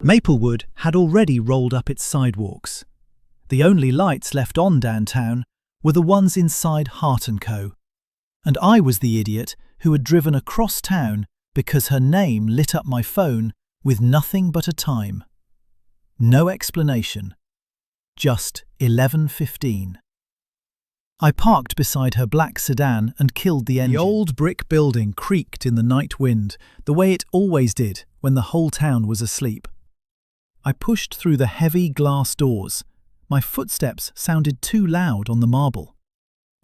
Maplewood had already rolled up its sidewalks. The only lights left on downtown were the ones inside Hart Co. And I was the idiot who had driven across town because her name lit up my phone with nothing but a time. No explanation. Just 11:15. I parked beside her black sedan and killed the engine. The old brick building creaked in the night wind, the way it always did when the whole town was asleep. I pushed through the heavy glass doors. My footsteps sounded too loud on the marble.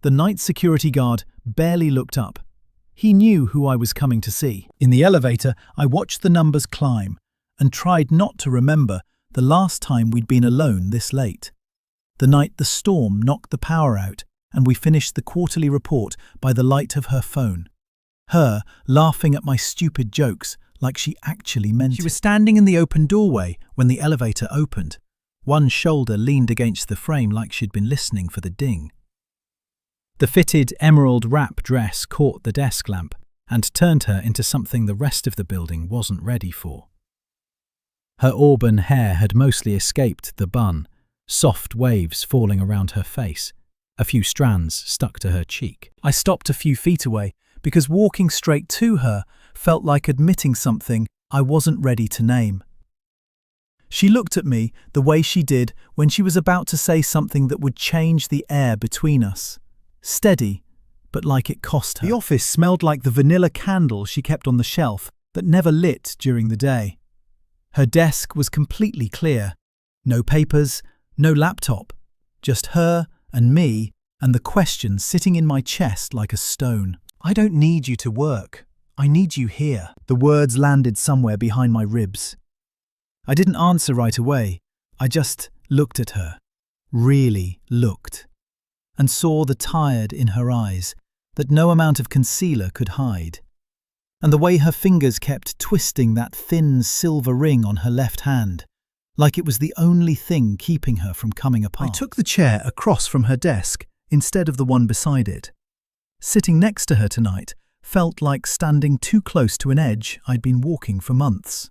The night security guard barely looked up. He knew who I was coming to see. In the elevator, I watched the numbers climb and tried not to remember the last time we'd been alone this late. The night the storm knocked the power out and we finished the quarterly report by the light of her phone. Her laughing at my stupid jokes like she actually meant it. She was standing in the open doorway when the elevator opened. One shoulder leaned against the frame like she'd been listening for the ding. The fitted emerald wrap dress caught the desk lamp and turned her into something the rest of the building wasn't ready for. Her auburn hair had mostly escaped the bun, soft waves falling around her face. A few strands stuck to her cheek. I stopped a few feet away because walking straight to her felt like admitting something I wasn't ready to name. She looked at me the way she did when she was about to say something that would change the air between us. Steady, but like it cost her. The office smelled like the vanilla candle she kept on the shelf that never lit during the day. Her desk was completely clear. No papers, no laptop. Just her and me and the question sitting in my chest like a stone. I don't need you to work. I need you here. The words landed somewhere behind my ribs. I didn't answer right away. I just looked at her. Really looked. And saw the tired in her eyes that no amount of concealer could hide. And the way her fingers kept twisting that thin silver ring on her left hand, like it was the only thing keeping her from coming apart. I took the chair across from her desk instead of the one beside it. Sitting next to her tonight felt like standing too close to an edge I'd been walking for months.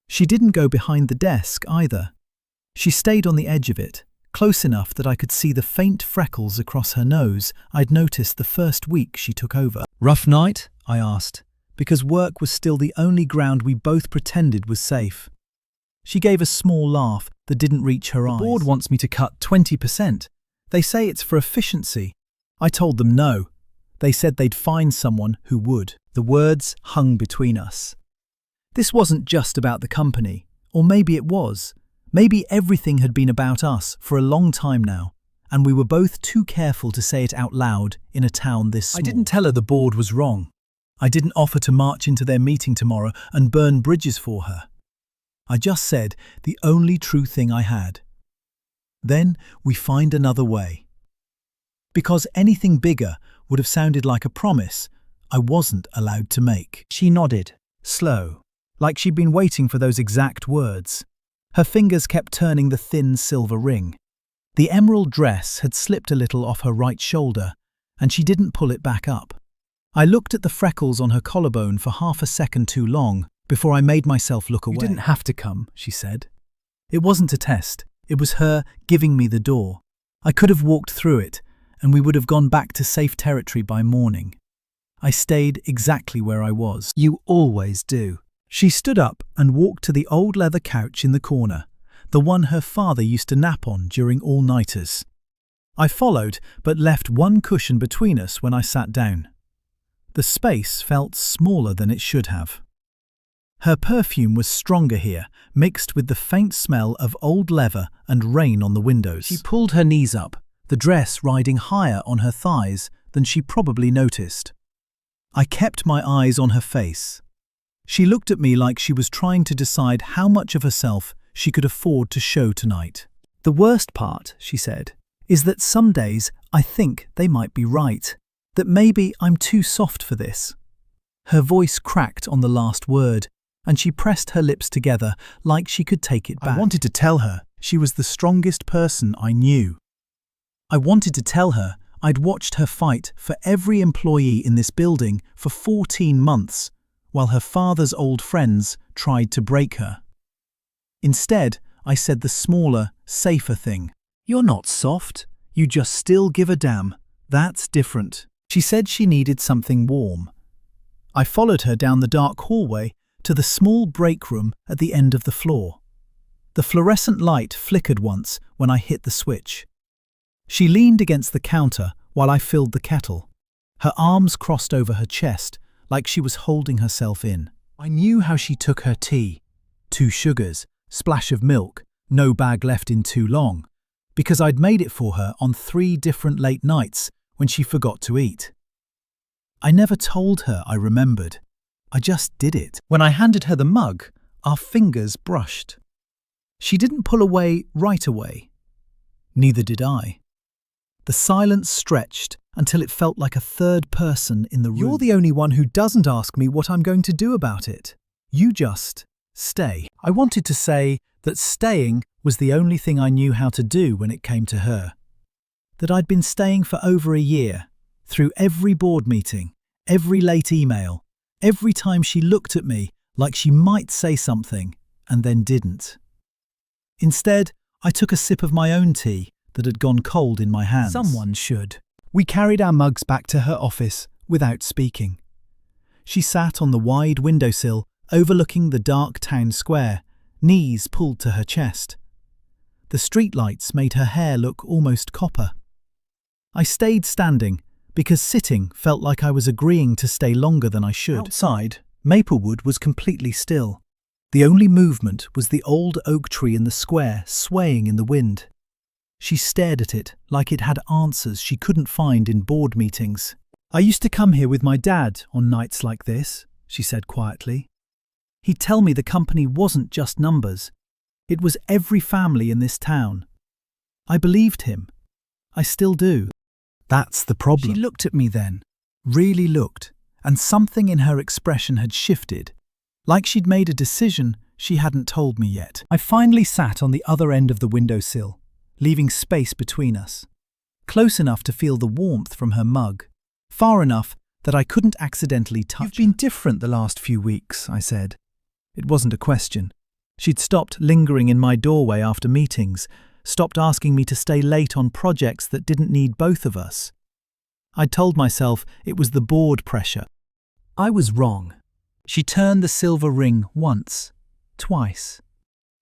She didn't go behind the desk either. She stayed on the edge of it, close enough that I could see the faint freckles across her nose I'd noticed the first week she took over. Rough night? I asked, because work was still the only ground we both pretended was safe. She gave a small laugh that didn't reach her eyes. The board wants me to cut 20%. They say it's for efficiency. I told them no. They said they'd find someone who would. The words hung between us. This wasn't just about the company, or maybe it was. Maybe everything had been about us for a long time now, and we were both too careful to say it out loud in a town this small. I didn't tell her the board was wrong. I didn't offer to march into their meeting tomorrow and burn bridges for her. I just said the only true thing I had. Then we find another way. Because anything bigger would have sounded like a promise I wasn't allowed to make. She nodded, slow, like she'd been waiting for those exact words. Her fingers kept turning the thin silver ring. The emerald dress had slipped a little off her right shoulder, and she didn't pull it back up. I looked at the freckles on her collarbone for half a second too long before I made myself look away. You didn't have to come, she said. It wasn't a test. It was her giving me the door. I could have walked through it, and we would have gone back to safe territory by morning. I stayed exactly where I was. You always do. She stood up and walked to the old leather couch in the corner, the one her father used to nap on during all-nighters. I followed, but left one cushion between us when I sat down. The space felt smaller than it should have. Her perfume was stronger here, mixed with the faint smell of old leather and rain on the windows. She pulled her knees up, the dress riding higher on her thighs than she probably noticed. I kept my eyes on her face. She looked at me like she was trying to decide how much of herself she could afford to show tonight. The worst part, she said, is that some days I think they might be right, that maybe I'm too soft for this. Her voice cracked on the last word, and she pressed her lips together like she could take it back. I wanted to tell her she was the strongest person I knew. I wanted to tell her I'd watched her fight for every employee in this building for 14 months, while her father's old friends tried to break her. Instead, I said the smaller, safer thing. "You're not soft. You just still give a damn. That's different." She said she needed something warm. I followed her down the dark hallway to the small break room at the end of the floor. The fluorescent light flickered once when I hit the switch. She leaned against the counter while I filled the kettle. Her arms crossed over her chest like she was holding herself in. I knew how she took her tea. 2 sugars, splash of milk, no bag left in too long, because I'd made it for her on 3 different late nights when she forgot to eat. I never told her I remembered. I just did it. When I handed her the mug, our fingers brushed. She didn't pull away right away. Neither did I. The silence stretched until it felt like a third person in the room. "You're the only one who doesn't ask me what I'm going to do about it. You just stay." I wanted to say that staying was the only thing I knew how to do when it came to her. That I'd been staying for over a year, through every board meeting, every late email, every time she looked at me like she might say something and then didn't. Instead, I took a sip of my own tea that had gone cold in my hands. Someone should. We carried our mugs back to her office without speaking. She sat on the wide windowsill overlooking the dark town square, knees pulled to her chest. The streetlights made her hair look almost copper. I stayed standing because sitting felt like I was agreeing to stay longer than I should. Outside, Maplewood was completely still. The only movement was the old oak tree in the square swaying in the wind. She stared at it like it had answers she couldn't find in board meetings. "I used to come here with my dad on nights like this," she said quietly. "He'd tell me the company wasn't just numbers. It was every family in this town. I believed him. I still do." That's the problem. She looked at me then, really looked, and something in her expression had shifted, like she'd made a decision she hadn't told me yet. I finally sat on the other end of the windowsill, leaving space between us. Close enough to feel the warmth from her mug, far enough that I couldn't accidentally touch her. "You've been different the last few weeks," I said. It wasn't a question. She'd stopped lingering in my doorway after meetings, stopped asking me to stay late on projects that didn't need both of us. I'd told myself it was the board pressure. I was wrong. She turned the silver ring once, twice.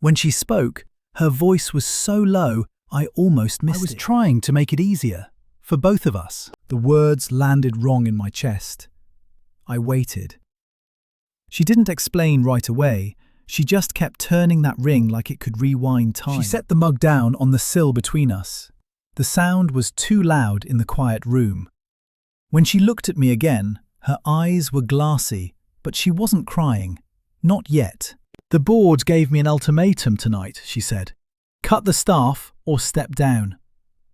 When she spoke, her voice was so low I almost missed it. I was trying to make it easier, for both of us. The words landed wrong in my chest. I waited. She didn't explain right away. She just kept turning that ring like it could rewind time. She set the mug down on the sill between us. The sound was too loud in the quiet room. When she looked at me again, her eyes were glassy, but she wasn't crying. Not yet. "The board gave me an ultimatum tonight," she said. "Cut the staff or step down.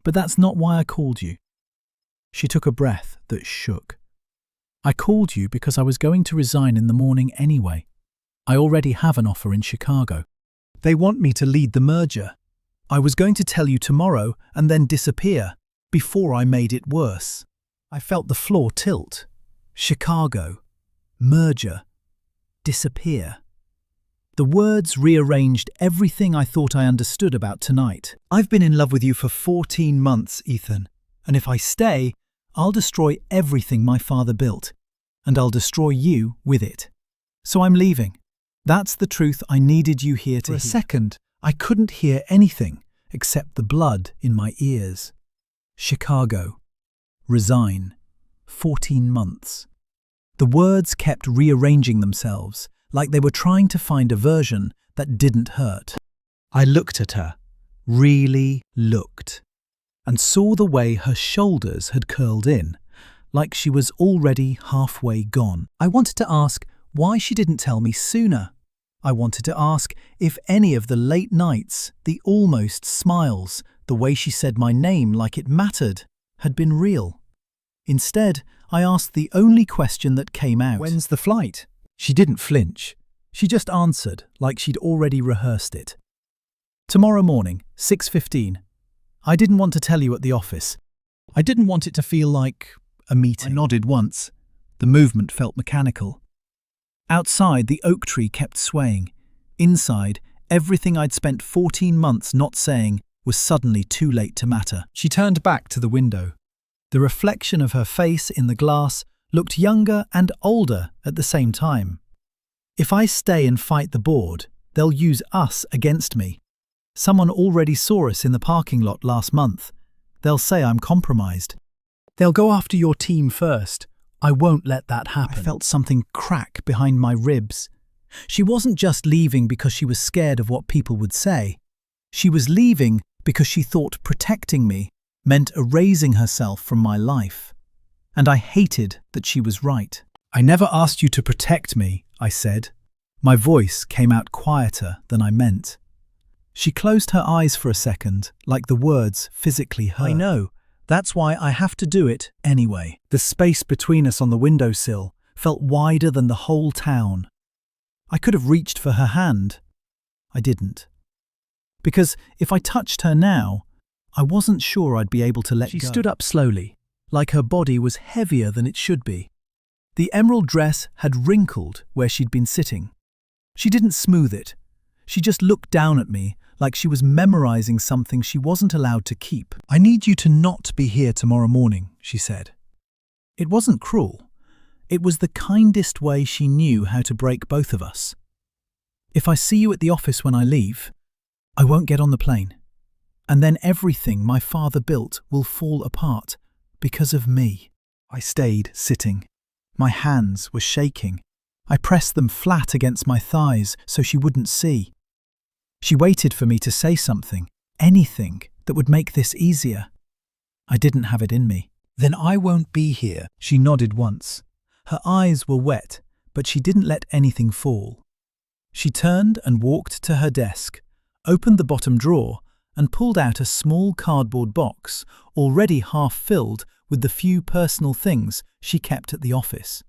But that's not why I called you." She took a breath that shook. "I called you because I was going to resign in the morning anyway. I already have an offer in Chicago. They want me to lead the merger. I was going to tell you tomorrow and then disappear before I made it worse." I felt the floor tilt. Chicago. Merger. Disappear. The words rearranged everything I thought I understood about tonight. "I've been in love with you for 14 months, Ethan, and if I stay, I'll destroy everything my father built, and I'll destroy you with it. So I'm leaving. That's the truth I needed you here to hear." For a second, I couldn't hear anything except the blood in my ears. Chicago. Resign. 14 months. The words kept rearranging themselves, like they were trying to find a version that didn't hurt. I looked at her, really looked, and saw the way her shoulders had curled in, like she was already halfway gone. I wanted to ask why she didn't tell me sooner. I wanted to ask if any of the late nights, the almost smiles, the way she said my name like it mattered, had been real. Instead, I asked the only question that came out. "When's the flight?" She didn't flinch. She just answered like she'd already rehearsed it. "Tomorrow morning, 6:15. I didn't want to tell you at the office. I didn't want it to feel like a meeting." I nodded once. The movement felt mechanical. Outside, the oak tree kept swaying. Inside, Everything I'd spent 14 months not saying was suddenly too late to matter. She turned back to the window. The reflection of her face in the glass looked younger and older at the same time. If I stay and fight the board, they'll use us against me. Someone already saw us in the parking lot last month. They'll say I'm compromised. They'll go after your team first. I won't let that happen. I felt something crack behind my ribs. She wasn't just leaving because she was scared of what people would say. She was leaving because she thought protecting me meant erasing herself from my life. And I hated that she was right. I never asked you to protect me, I said. My voice came out quieter than I meant. She closed her eyes for a second, like the words physically hurt. I know. That's why I have to do it anyway. The space between us on the windowsill felt wider than the whole town. I could have reached for her hand. I didn't. Because if I touched her now, I wasn't sure I'd be able to let go. She stood up slowly, like her body was heavier than it should be. The emerald dress had wrinkled where she'd been sitting. She didn't smooth it. She just looked down at me like she was memorizing something she wasn't allowed to keep. I need you to not be here tomorrow morning, she said. It wasn't cruel. It was the kindest way she knew how to break both of us. If I see you at the office when I leave, I won't get on the plane. And then everything my father built will fall apart because of me. I stayed sitting. My hands were shaking. I pressed them flat against my thighs so she wouldn't see. She waited for me to say something, anything that would make this easier. I didn't have it in me. Then I won't be here, she nodded once. Her eyes were wet, but she didn't let anything fall. She turned and walked to her desk, opened the bottom drawer, and pulled out a small cardboard box, already half filled with the few personal things she kept at the office.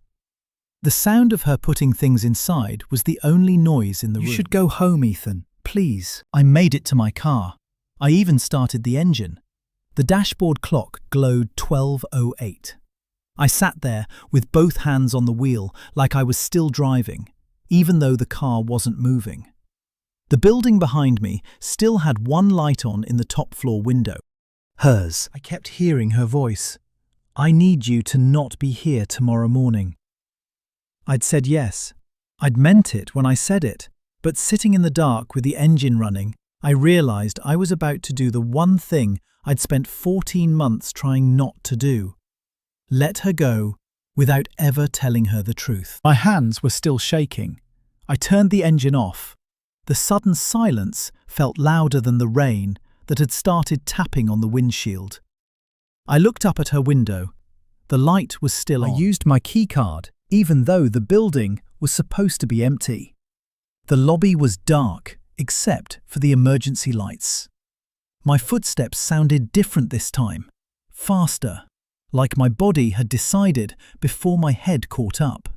The sound of her putting things inside was the only noise in the room. You should go home, Ethan, please. I made it to my car. I even started the engine. The dashboard clock glowed 12:08. I sat there with both hands on the wheel like I was still driving, even though the car wasn't moving. The building behind me still had one light on in the top floor window. Hers. I kept hearing her voice. I need you to not be here tomorrow morning. I'd said yes. I'd meant it when I said it, but sitting in the dark with the engine running, I realized I was about to do the one thing I'd spent 14 months trying not to do. Let her go without ever telling her the truth. My hands were still shaking. I turned the engine off. The sudden silence felt louder than the rain that had started tapping on the windshield. I looked up at her window. The light was still on. I used my keycard, even though the building was supposed to be empty. The lobby was dark, except for the emergency lights. My footsteps sounded different this time, faster, like my body had decided before my head caught up.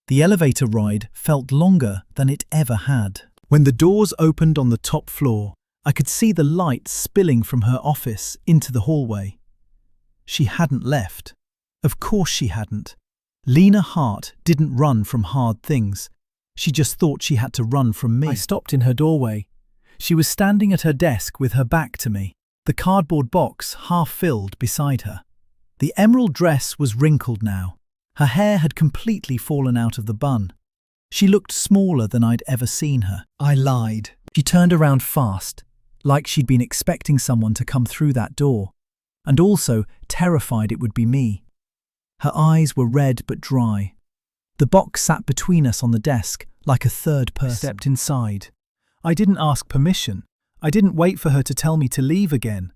The elevator ride felt longer than it ever had. When the doors opened on the top floor, I could see the light spilling from her office into the hallway. She hadn't left. Of course she hadn't. Lena Hart didn't run from hard things. She just thought she had to run from me. I stopped in her doorway. She was standing at her desk with her back to me, the cardboard box half filled beside her. The emerald dress was wrinkled now. Her hair had completely fallen out of the bun. She looked smaller than I'd ever seen her. I lied. She turned around fast, like she'd been expecting someone to come through that door, and also terrified it would be me. Her eyes were red but dry. The box sat between us on the desk, like a third person. I stepped inside. I didn't ask permission. I didn't wait for her to tell me to leave again.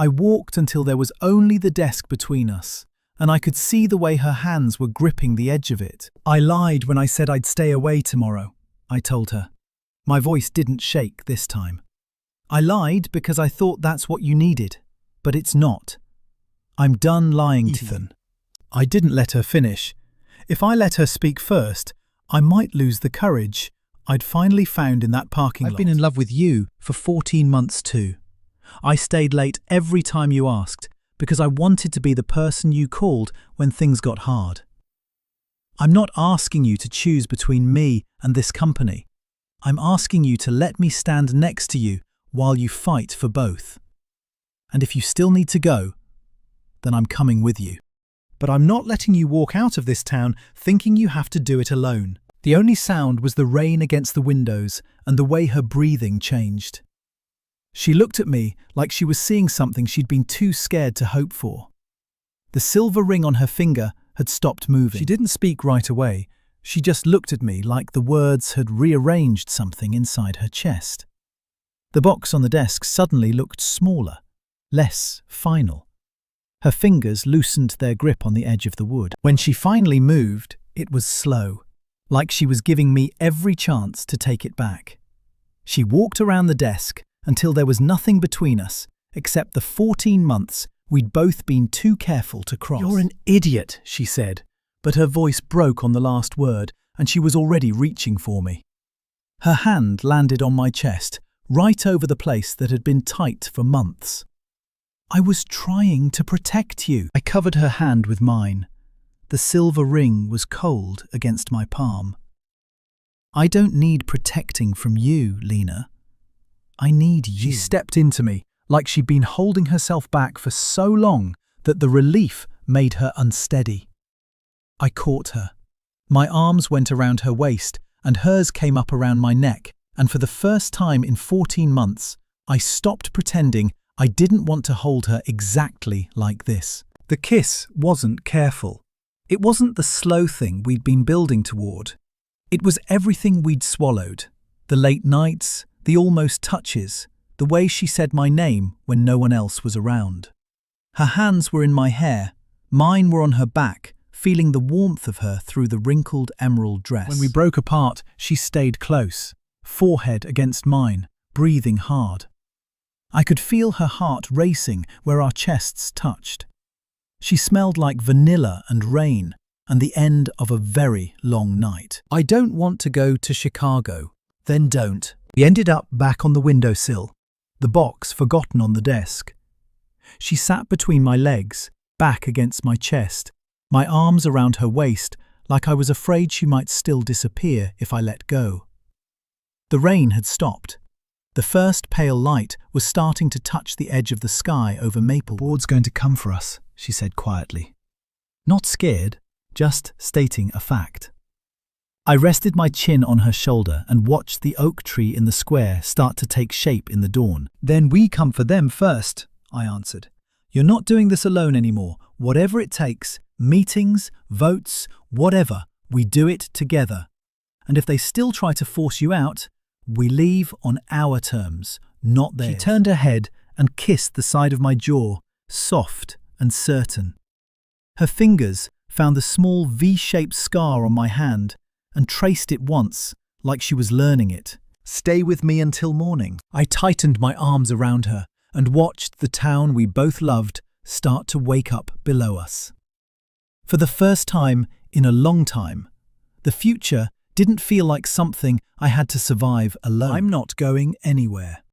I walked until there was only the desk between us, and I could see the way her hands were gripping the edge of it. I lied when I said I'd stay away tomorrow, I told her. My voice didn't shake this time. I lied because I thought that's what you needed, but it's not. I'm done lying to you. I didn't let her finish. If I let her speak first, I might lose the courage I'd finally found in that parking lot. I've been in love with you for 14 months too. I stayed late every time you asked because I wanted to be the person you called when things got hard. I'm not asking you to choose between me and this company. I'm asking you to let me stand next to you while you fight for both. And if you still need to go, then I'm coming with you. But I'm not letting you walk out of this town thinking you have to do it alone. The only sound was the rain against the windows and the way her breathing changed. She looked at me like she was seeing something she'd been too scared to hope for. The silver ring on her finger had stopped moving. She didn't speak right away. She just looked at me like the words had rearranged something inside her chest. The box on the desk suddenly looked smaller, less final. Her fingers loosened their grip on the edge of the wood. When she finally moved, it was slow, like she was giving me every chance to take it back. She walked around the desk until there was nothing between us except the 14 months we'd both been too careful to cross. "You're an idiot," she said, but her voice broke on the last word and she was already reaching for me. Her hand landed on my chest, right over the place that had been tight for months. "I was trying to protect you." I covered her hand with mine. The silver ring was cold against my palm. "I don't need protecting from you, Lena. I need you." She stepped into me, like she'd been holding herself back for so long that the relief made her unsteady. I caught her. My arms went around her waist, and hers came up around my neck, and for the first time in 14 months, I stopped pretending I didn't want to hold her exactly like this. The kiss wasn't careful. It wasn't the slow thing we'd been building toward. It was everything we'd swallowed. The late nights, the almost touches, the way she said my name when no one else was around. Her hands were in my hair, mine were on her back, feeling the warmth of her through the wrinkled emerald dress. When we broke apart, she stayed close, forehead against mine, breathing hard. I could feel her heart racing where our chests touched. She smelled like vanilla and rain and the end of a very long night. "I don't want to go to Chicago." "Then don't." We ended up back on the windowsill, the box forgotten on the desk. She sat between my legs, back against my chest, my arms around her waist like I was afraid she might still disappear if I let go. The rain had stopped. The first pale light was starting to touch the edge of the sky over Maple. "Ward's going to come for us," she said quietly. Not scared, just stating a fact. I rested my chin on her shoulder and watched the oak tree in the square start to take shape in the dawn. "Then we come for them first," I answered. "You're not doing this alone anymore. Whatever it takes, meetings, votes, whatever, we do it together. And if they still try to force you out, we leave on our terms, not theirs." She turned her head and kissed the side of my jaw, soft and certain. Her fingers found the small V-shaped scar on my hand and traced it once, like she was learning it. "Stay with me until morning." I tightened my arms around her and watched the town we both loved start to wake up below us. For the first time in a long time, the future didn't feel like something I had to survive alone. "I'm not going anywhere."